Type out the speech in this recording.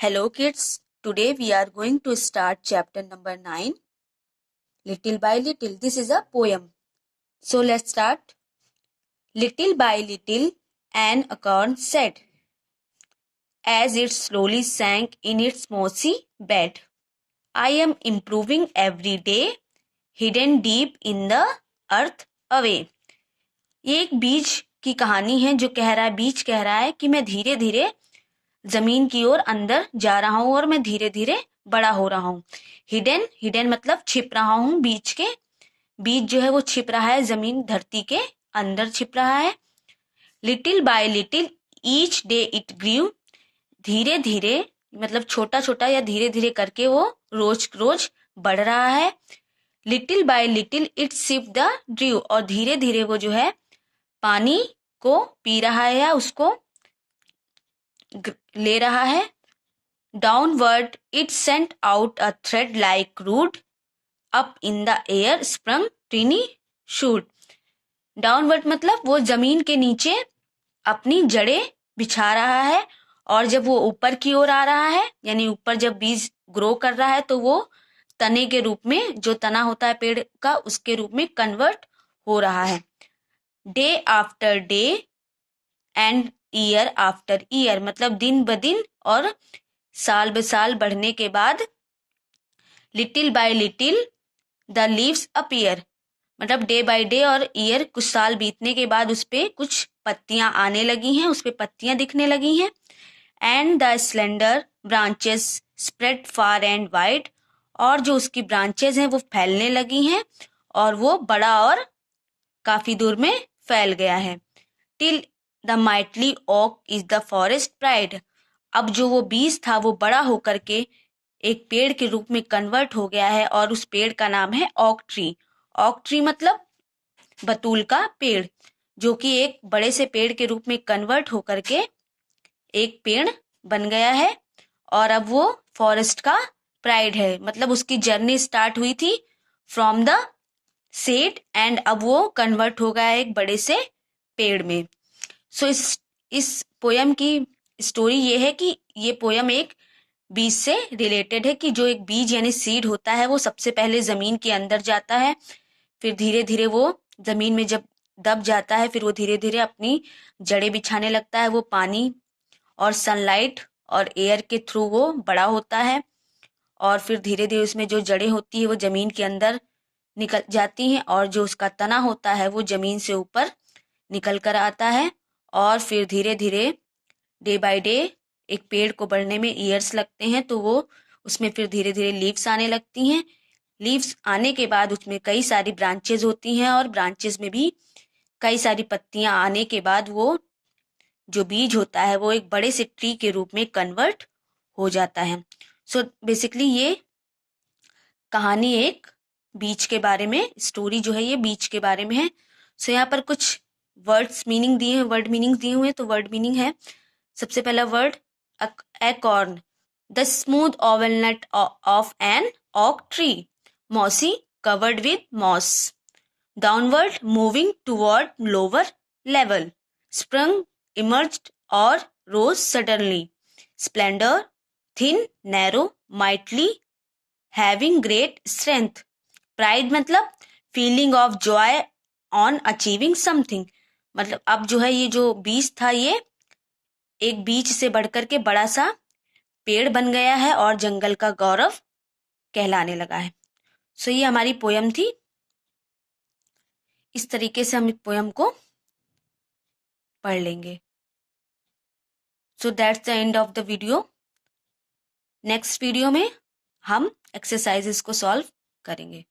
Hello kids, today we are going to start chapter number 9, Little by Little. This is a poem. So let's start. Little by little, an acorn said, as it slowly sank in its mossy bed, I am improving every day, hidden deep in the earth away. ये एक बीज की कहानी है जो बीज कह रहा है कि मैं धीरे धीरे जमीन की ओर अंदर जा रहा हूं और मैं धीरे धीरे बड़ा हो रहा हूं. हिडन मतलब छिप रहा हूं. बीज जो है वो छिप रहा है जमीन धरती के अंदर छिप रहा है. Little by little each day it grew, धीरे धीरे मतलब छोटा छोटा या धीरे धीरे करके वो रोज रोज बढ़ रहा है. Little by little it sip the dew, और धीरे धीरे वो जो है पानी को पी रहा है या उसको ले रहा है. Downward it sent out a thread like root, up in the air sprung tiny shoot. Downward मतलब वो जमीन के नीचे अपनी जड़ें बिछा रहा है, और जब वो ऊपर की ओर आ रहा है यानी ऊपर जब बीज ग्रो कर रहा है तो वो तने के रूप में, जो तना होता है पेड़ का उसके रूप में कन्वर्ट हो रहा है. Day after day and year after year मतलब दिन ब दिन और साल ब साल बढ़ने के बाद. Little by little the leaves appear मतलब डे बाय डे और ईयर कुछ साल बीतने के बाद उस पे कुछ पत्तियां आने लगी हैं, उस पे पत्तियां दिखने लगी हैं. And the slender branches spread far and wide, और जो उसकी ब्रांचेस हैं वो फैलने लगी हैं और वो बड़ा और काफी दूर में फैल गया है. Till the mighty oak is the forest pride, अब जो वो बीज था वो बड़ा होकर के एक पेड़ के रूप में कन्वर्ट हो गया है और उस पेड़ का नाम है ओक ट्री. ओक ट्री मतलब बतूल का पेड़, जो कि एक बड़े से पेड़ के रूप में कन्वर्ट होकर के एक पेड़ बन गया है और अब वो फॉरेस्ट का प्राइड है. मतलब उसकी जर्नी स्टार्ट हुई थी फ्रॉम द सीड एंड अब वो कन्वर्ट हो गया है एक बड़े से पेड़ में. सो इस पोयम की स्टोरी ये है कि ये पोयम एक बीज से रिलेटेड है कि जो एक बीज यानी सीड होता है वो सबसे पहले जमीन के अंदर जाता है, फिर धीरे धीरे वो जमीन में जब दब जाता है फिर वो धीरे धीरे अपनी जड़ें बिछाने लगता है. वो पानी और सनलाइट और एयर के थ्रू वो बड़ा होता है और फिर धीरे धीरे उसमें जो जड़ें होती है वो जमीन के अंदर निकल जाती हैं और जो उसका तना होता है वो जमीन से ऊपर निकल कर आता है. और फिर धीरे धीरे डे बाय डे एक पेड़ को बढ़ने में ईयर्स लगते हैं तो वो उसमें फिर धीरे धीरे लीव्स आने लगती हैं. लीव्स आने के बाद उसमें कई सारी ब्रांचेज होती हैं और ब्रांचेज में भी कई सारी पत्तियां आने के बाद वो जो बीज होता है वो एक बड़े से ट्री के रूप में कन्वर्ट हो जाता है. सो बेसिकली ये कहानी एक बीज के बारे में, स्टोरी जो है ये बीज के बारे में है. सो यहाँ पर कुछ वर्ड्स मीनिंग दिए हैं, वर्ड मीनिंग दिए हुए हैं. तो वर्ड मीनिंग है, सबसे पहला word acorn, the smooth oval nut of an oak tree, mossy, covered with moss, downward moving toward lower level, sprung, emerged or rose suddenly, splendor, thin, narrow, mightily, having great strength, pride मतलब feeling of joy on achieving something, मतलब अब जो है ये जो बीज था ये एक बीज से बढ़कर के बड़ा सा पेड़ बन गया है और जंगल का गौरव कहलाने लगा है. सो ये हमारी पोयम थी. इस तरीके से हम इस पोयम को पढ़ लेंगे. So that's the end of the video. Next video में हम एक्सरसाइजेस को सॉल्व करेंगे.